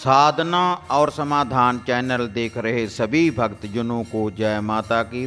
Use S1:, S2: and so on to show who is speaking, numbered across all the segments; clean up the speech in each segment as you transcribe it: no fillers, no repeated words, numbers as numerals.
S1: साधना और समाधान चैनल देख रहे सभी भक्तजनों को जय माता की।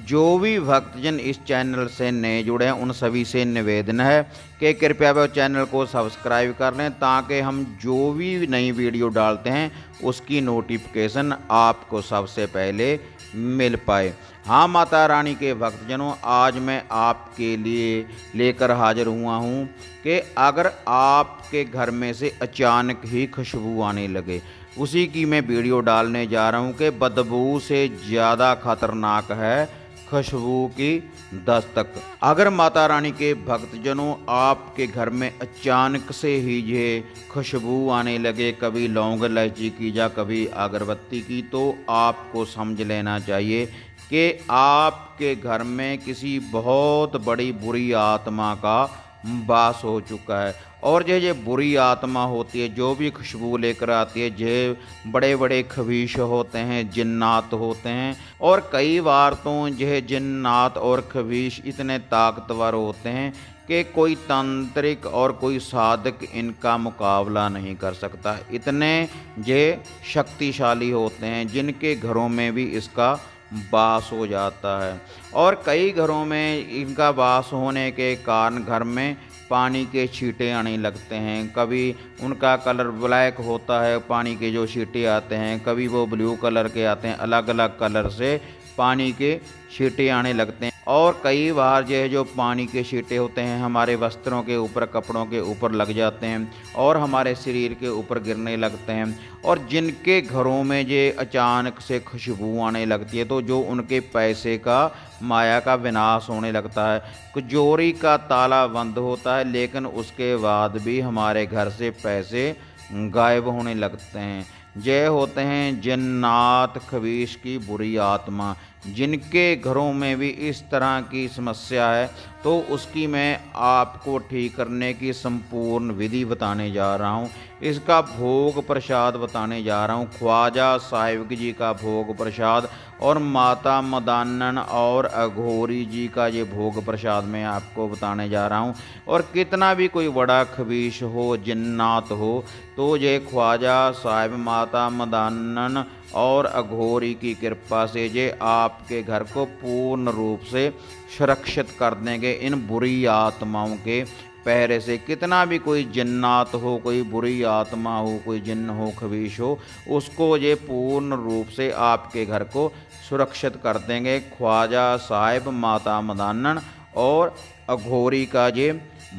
S1: जो भी भक्तजन इस चैनल से नए जुड़े हैं उन सभी से निवेदन है कि कृपया वह चैनल को सब्सक्राइब कर लें ताकि हम जो भी नई वीडियो डालते हैं उसकी नोटिफिकेशन आपको सबसे पहले मिल पाए। हाँ माता रानी के भक्तजनों, आज मैं आपके लिए लेकर हाजिर हुआ हूँ कि अगर आपके घर में से अचानक ही खुशबू आने लगे, उसी की मैं वीडियो डालने जा रहा हूँ कि बदबू से ज़्यादा खतरनाक है खुशबू की दस्तक। अगर माता रानी के भक्तजनों आपके घर में अचानक से ही ये खुशबू आने लगे, कभी लौंग इलायची की या कभी अगरबत्ती की, तो आपको समझ लेना चाहिए कि आपके घर में किसी बहुत बड़ी बुरी आत्मा का वास हो चुका है। और ये बुरी आत्मा होती है जो भी खुशबू लेकर आती है, ये बड़े बड़े खबीश होते हैं, जिन्नात होते हैं। और कई बार तो यह जिन्नात और खबीश इतने ताकतवर होते हैं कि कोई तांत्रिक और कोई साधक इनका मुकाबला नहीं कर सकता। इतने ये शक्तिशाली होते हैं जिनके घरों में भी इसका वास हो जाता है। और कई घरों में इनका वास होने के कारण घर में पानी के छींटे आने लगते हैं। कभी उनका कलर ब्लैक होता है, पानी के जो छींटे आते हैं, कभी वो ब्लू कलर के आते हैं। अलग अलग कलर से पानी के छींटे आने लगते हैं। और कई बार जो पानी के छींटे होते हैं हमारे वस्त्रों के ऊपर, कपड़ों के ऊपर लग जाते हैं और हमारे शरीर के ऊपर गिरने लगते हैं। और जिनके घरों में ये अचानक से खुशबू आने लगती है तो जो उनके पैसे का, माया का विनाश होने लगता है। तिजोरी का ताला बंद होता है लेकिन उसके बाद भी हमारे घर से पैसे गायब होने लगते हैं। ये होते हैं जिन्नात, खबीश की बुरी आत्मा। जिनके घरों में भी इस तरह की समस्या है तो उसकी मैं आपको ठीक करने की संपूर्ण विधि बताने जा रहा हूँ। इसका भोग प्रसाद बताने जा रहा हूँ। ख्वाजा साहिब जी का भोग प्रसाद और माता मदानन और अघोरी जी का ये भोग प्रसाद मैं आपको बताने जा रहा हूँ। और कितना भी कोई बड़ा खबीश हो, जिन्नात हो, तो ये ख्वाजा साहिब, माता मदानन और अघोरी की कृपा से ये आपके घर को पूर्ण रूप से सुरक्षित कर देंगे इन बुरी आत्माओं के पहरे से। कितना भी कोई जिन्नात हो, कोई बुरी आत्मा हो, कोई जिन्न हो, खबीश हो, उसको ये पूर्ण रूप से आपके घर को सुरक्षित कर देंगे ख्वाजा साहिब, माता मदानन और अघोरी का ये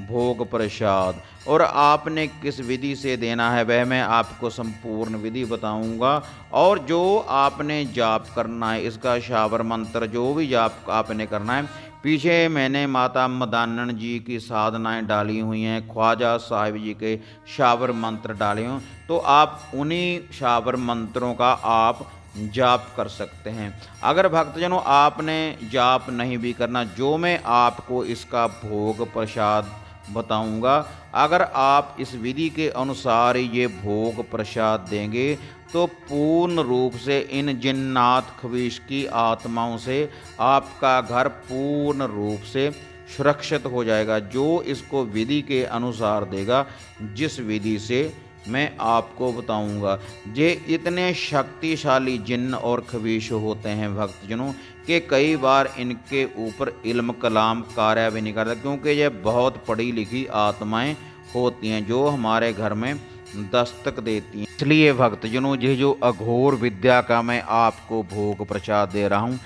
S1: भोग प्रसाद। और आपने किस विधि से देना है वह मैं आपको संपूर्ण विधि बताऊंगा। और जो आपने जाप करना है, इसका शावर मंत्र जो भी जाप आपने करना है, पीछे मैंने माता मदानन जी की साधनाएं डाली हुई हैं, ख्वाजा साहिब जी के शावर मंत्र डाले हों, तो आप उन्हीं शावर मंत्रों का आप जाप कर सकते हैं। अगर भक्तजनों आपने जाप नहीं भी करना, जो मैं आपको इसका भोग प्रसाद बताऊंगा, अगर आप इस विधि के अनुसार ये भोग प्रसाद देंगे तो पूर्ण रूप से इन जिन्नात, खबीश की आत्माओं से आपका घर पूर्ण रूप से सुरक्षित हो जाएगा। जो इसको विधि के अनुसार देगा, जिस विधि से मैं आपको बताऊंगा, ये इतने शक्तिशाली जिन्न और खबीश होते हैं भक्तजनों कि कई बार इनके ऊपर इल्म कलाम कार्य भी नहीं करता, क्योंकि ये बहुत पढ़ी लिखी आत्माएं होती हैं जो हमारे घर में दस्तक देती हैं। इसलिए भक्तजनों, ये जो अघोर विद्या का मैं आपको भोग प्रसाद दे रहा हूँ,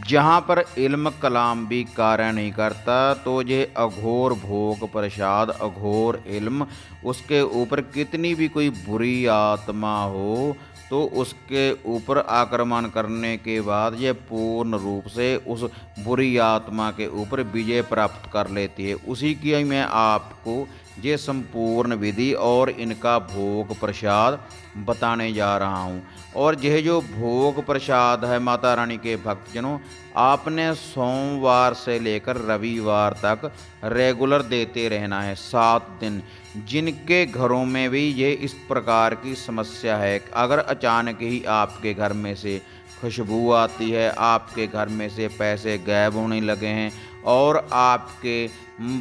S1: जहाँ पर इल्म कलाम भी कार्य नहीं करता, तो ये अघोर भोग प्रसाद, अघोर इल्म, उसके ऊपर कितनी भी कोई बुरी आत्मा हो तो उसके ऊपर आक्रमण करने के बाद ये पूर्ण रूप से उस बुरी आत्मा के ऊपर विजय प्राप्त कर लेती है। उसी की मैं आपको ये संपूर्ण विधि और इनका भोग प्रसाद बताने जा रहा हूँ। और यह जो भोग प्रसाद है माता रानी के भक्तजनों, आपने सोमवार से लेकर रविवार तक रेगुलर देते रहना है, 7 दिन। जिनके घरों में भी ये इस प्रकार की समस्या है, अगर अचानक ही आपके घर में से खुशबू आती है, आपके घर में से पैसे गायब होने लगे हैं और आपके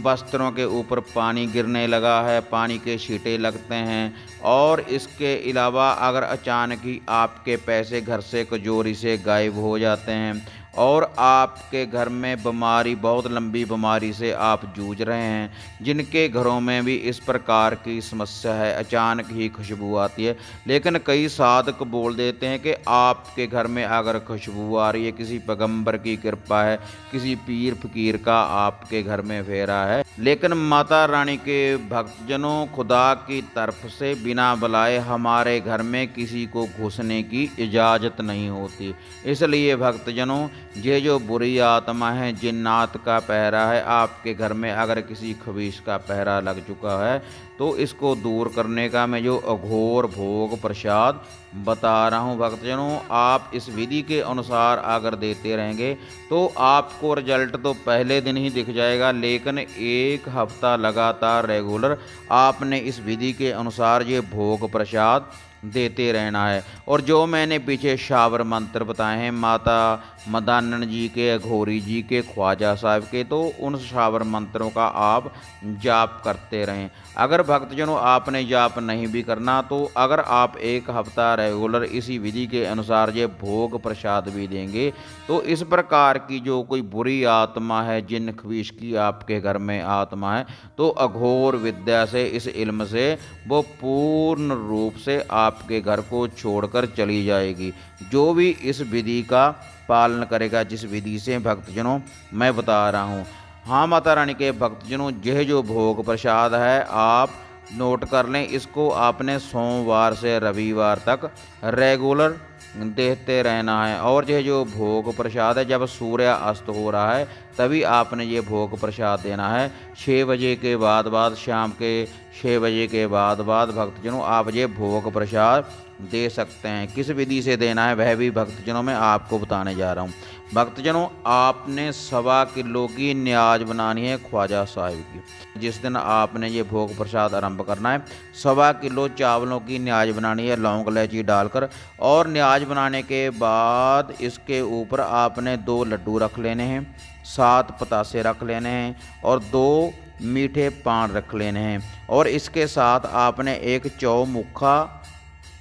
S1: वस्त्रों के ऊपर पानी गिरने लगा है, पानी के छींटे लगते हैं। और इसके अलावा अगर अचानक ही आपके पैसे घर से कजोरी से गायब हो जाते हैं और आपके घर में बीमारी, बहुत लंबी बीमारी से आप जूझ रहे हैं, जिनके घरों में भी इस प्रकार की समस्या है, अचानक ही खुशबू आती है। लेकिन कई साधक बोल देते हैं कि आपके घर में अगर खुशबू आ रही है, किसी पैगंबर की कृपा है, किसी पीर फकीर का आपके घर में फेरा है। लेकिन माता रानी के भक्तजनों, खुदा की तरफ से बिना बुलाए हमारे घर में किसी को घुसने की इजाज़त नहीं होती। इसलिए भक्तजनों, ये जो बुरी आत्मा है, जिन्नात का पहरा है, आपके घर में अगर किसी खबीश का पहरा लग चुका है तो इसको दूर करने का मैं जो अघोर भोग प्रसाद बता रहा हूँ भक्तजनों, आप इस विधि के अनुसार अगर देते रहेंगे तो आपको रिजल्ट तो पहले दिन ही दिख जाएगा। लेकिन 1 हफ्ता लगातार रेगुलर आपने इस विधि के अनुसार ये भोग प्रसाद देते रहना है। और जो मैंने पीछे शावर मंत्र बताए हैं माता मदानन जी के, अघोरी जी के, ख्वाजा साहब के, तो उन शावर मंत्रों का आप जाप करते रहें। अगर भक्तजनों आपने जाप नहीं भी करना तो अगर आप 1 हफ्ता रेगुलर इसी विधि के अनुसार ये भोग प्रसाद भी देंगे तो इस प्रकार की जो कोई बुरी आत्मा है, जिन खबीश की आपके घर में आत्मा है, तो अघोर विद्या से, इस इल्म से वो पूर्ण रूप से आपके घर को छोड़कर चली जाएगी। जो भी इस विधि का पालन करेगा, जिस विधि से भक्तजनों मैं बता रहा हूँ। हाँ माता रानी के भक्तजनों, यह जो भोग प्रसाद है आप नोट कर लें, इसको आपने सोमवार से रविवार तक रेगुलर देते रहना है। और यह जो भोग प्रसाद है, जब सूर्य अस्त हो रहा है तभी आपने ये भोग प्रसाद देना है। 6 बजे के बाद शाम के 6 बजे के बाद भक्तजनों आप ये भोग प्रसाद दे सकते हैं। किस विधि से देना है वह भी भक्तजनों मैं आपको बताने जा रहा हूँ। भक्तजनों, आपने 1.25 किलो की न्याज बनानी है ख्वाजा साहिब की। जिस दिन आपने ये भोग प्रसाद आरंभ करना है, 1.25 किलो चावलों की न्याज बनानी है लौंग इलायची डालकर। और न्याज बनाने के बाद इसके ऊपर आपने 2 लड्डू रख लेने हैं, 7 पतासे रख लेने हैं और 2 मीठे पान रख लेने हैं। और इसके साथ आपने एक चौमुखा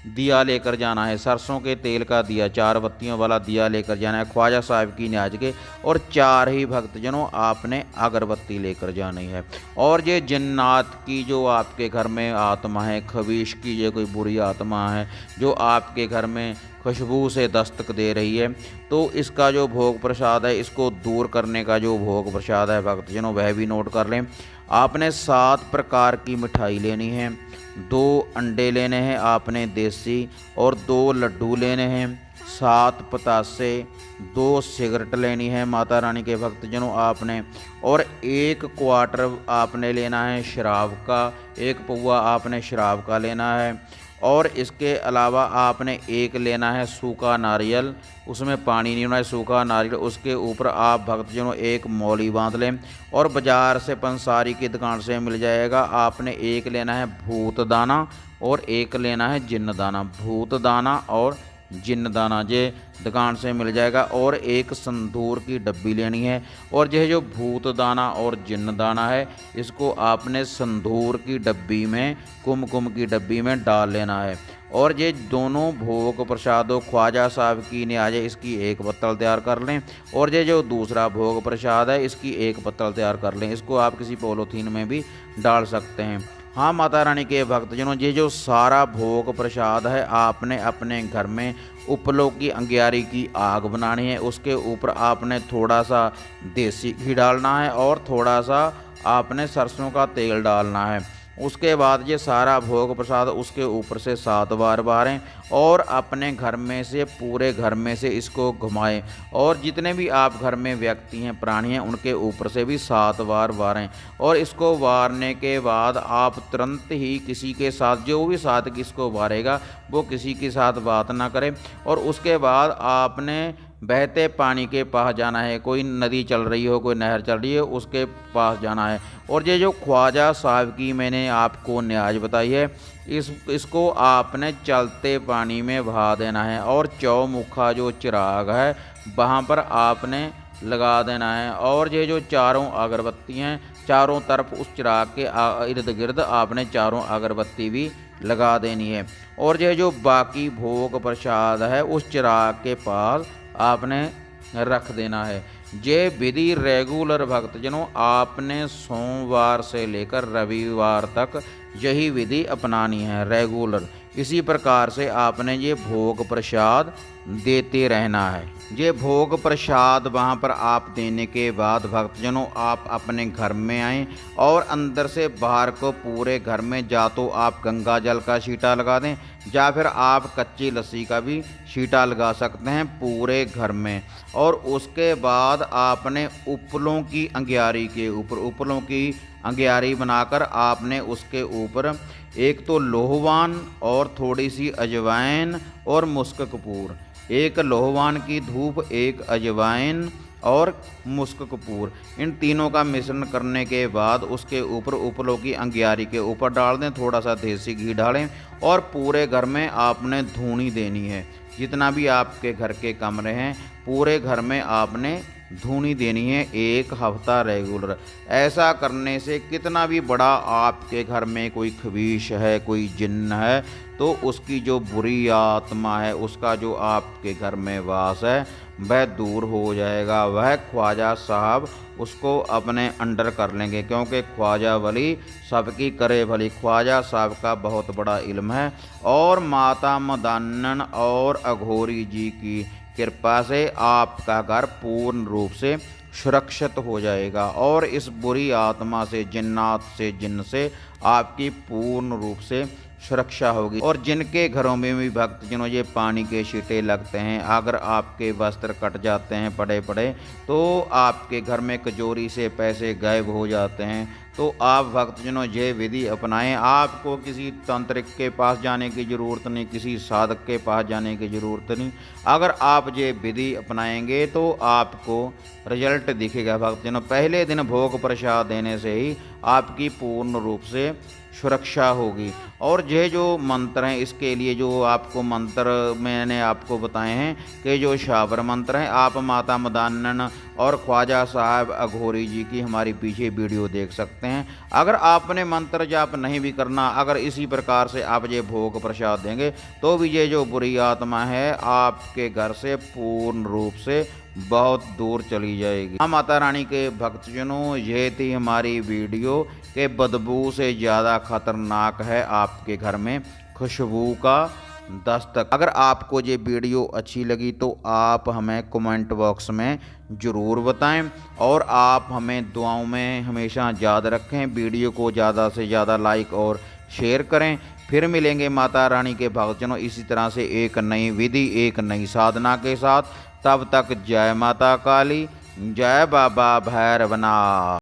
S1: दिया लेकर जाना है, सरसों के तेल का दिया, 4 बत्तियों वाला दिया लेकर जाना है ख्वाजा साहिब की न्याज के। और 4 ही भक्तजनों आपने अगरबत्ती लेकर जानी है। और ये जन्नात की जो आपके घर में आत्मा है, खबीश की ये कोई बुरी आत्मा है जो आपके घर में खुशबू से दस्तक दे रही है, तो इसका जो भोग प्रसाद है, इसको दूर करने का जो भोग प्रसाद है भक्तजनों वह भी नोट कर लें। आपने 7 प्रकार की मिठाई लेनी है, 2 अंडे लेने हैं आपने देसी, और 2 लड्डू लेने हैं, 7 पतासे, 2 सिगरेट लेनी है माता रानी के भक्तजनों आपने, और 1 क्वार्टर आपने लेना है शराब का, 1 पौवा आपने शराब का लेना है। और इसके अलावा आपने 1 लेना है सूखा नारियल, उसमें पानी नहीं होना है, सूखा नारियल, उसके ऊपर आप भक्तजनों 1 मौली बांध लें। और बाज़ार से पंसारी की दुकान से मिल जाएगा। आपने 1 लेना है भूत दाना और 1 लेना है जिन्न दाना। भूत दाना और जिन्न दाना ये दुकान से मिल जाएगा। और 1 संदूर की डब्बी लेनी है। और यह जो भूत दाना और जिन्न दाना है, इसको आपने संदूर की डब्बी में, कुमकुम की डब्बी में डाल लेना है। और ये दोनों भोग प्रसादों ख्वाजा साहब की न्याज है, इसकी 1 पत्तल तैयार कर लें। और ये जो दूसरा भोग प्रसाद है, इसकी 1 पत्तल तैयार कर लें। इसको आप किसी पॉलीथीन में भी डाल सकते हैं। हाँ माता रानी के भक्तजनों, ये जो सारा भोग प्रसाद है आपने अपने घर में उपलों की अंगियारी की आग बनानी है। उसके ऊपर आपने थोड़ा सा देसी घी डालना है और थोड़ा सा आपने सरसों का तेल डालना है। उसके बाद ये सारा भोग प्रसाद उसके ऊपर से 7 बार बारें और अपने घर में से, पूरे घर में से इसको घुमाएं। और जितने भी आप घर में व्यक्ति हैं, प्राणी हैं, उनके ऊपर से भी 7 बार बारें। और इसको वारने के बाद आप तुरंत ही किसी के साथ, जो भी साथ किसको वारेगा वो किसी के साथ बात ना करें। और उसके बाद आपने बहते पानी के पास जाना है। कोई नदी चल रही हो, कोई नहर चल रही है, उसके पास जाना है। और ये जो ख्वाजा साहब की मैंने आपको न्याज बताई है, इसको आपने चलते पानी में बहा देना है। और चौमुखा जो चिराग है वहाँ पर आपने लगा देना है। और ये जो चारों अगरबत्ती हैं, चारों तरफ उस चिराग के इर्द गिर्द आपने चारों अगरबत्ती भी लगा देनी है। और ये जो बाकी भोग प्रसाद है उस चिराग के पास आपने रख देना है। ये विधि रेगुलर भक्तजनों आपने सोमवार से लेकर रविवार तक यही विधि अपनानी है रेगुलर। इसी प्रकार से आपने ये भोग प्रसाद देते रहना है। ये भोग प्रसाद वहाँ पर आप देने के बाद भक्तजनों आप अपने घर में आएँ और अंदर से बाहर को पूरे घर में या तो आप गंगा जल का छींटा लगा दें या फिर आप कच्ची लस्सी का भी छींटा लगा सकते हैं पूरे घर में। और उसके बाद आपने उपलों की अंगियारी के ऊपर उपलों की अंगियारी बनाकर आपने उसके ऊपर एक तो लोहवान और थोड़ी सी अजवाइन और मुस्क कपूर, एक लोहवान की धूप, एक अजवाइन और मुस्क कपूर, इन तीनों का मिश्रण करने के बाद उसके ऊपर उपलों की अंगियारी के ऊपर डाल दें। थोड़ा सा देसी घी डालें और पूरे घर में आपने धूनी देनी है। जितना भी आपके घर के कमरे हैं पूरे घर में आपने धूनी देनी है 1 हफ्ता रेगुलर। ऐसा करने से कितना भी बड़ा आपके घर में कोई खबीश है, कोई जिन्न है, तो उसकी जो बुरी आत्मा है, उसका जो आपके घर में वास है वह दूर हो जाएगा। वह ख्वाजा साहब उसको अपने अंडर कर लेंगे, क्योंकि ख्वाजा वली सबकी करे भली। ख्वाजा साहब का बहुत बड़ा इल्म है और माता मदानन और अघोरी जी की कृपा से आपका घर पूर्ण रूप से सुरक्षित हो जाएगा और इस बुरी आत्मा से, जिन्नात से, जिन्न से आपकी पूर्ण रूप से सुरक्षा होगी। और जिनके घरों में भी भक्तजनों ये पानी के छींटे लगते हैं, अगर आपके वस्त्र कट जाते हैं पड़े पड़े, तो आपके घर में कचौरी से पैसे गायब हो जाते हैं, तो आप भक्तजनों ये विधि अपनाएं। आपको किसी तांत्रिक के पास जाने की ज़रूरत नहीं, किसी साधक के पास जाने की ज़रूरत नहीं। अगर आप ये विधि अपनाएंगे तो आपको रिजल्ट दिखेगा भक्तजनों। पहले दिन भोग प्रसाद देने से ही आपकी पूर्ण रूप से सुरक्षा होगी। और ये जो मंत्र हैं, इसके लिए जो आपको मंत्र मैंने आपको बताए हैं कि जो शाबर मंत्र हैं, आप माता मदानन और ख्वाजा साहब अघोरी जी की हमारी पीछे वीडियो देख सकते हैं। अगर आपने मंत्र जाप नहीं भी करना, अगर इसी प्रकार से आप ये भोग प्रसाद देंगे तो भी ये जो बुरी आत्मा है आपके घर से पूर्ण रूप से बहुत दूर चली जाएगी। हाँ माता रानी के भक्तजनों, ये थी हमारी वीडियो के बदबू से ज़्यादा खतरनाक है आपके घर में खुशबू का दस्तक। अगर आपको ये वीडियो अच्छी लगी तो आप हमें कमेंट बॉक्स में ज़रूर बताएं और आप हमें दुआओं में हमेशा याद रखें। वीडियो को ज़्यादा से ज़्यादा लाइक और शेयर करें। फिर मिलेंगे माता रानी के भक्तजनों इसी तरह से एक नई विधि, एक नई साधना के साथ। तब तक जय माता काली, जय बाबा भैरवनाथ।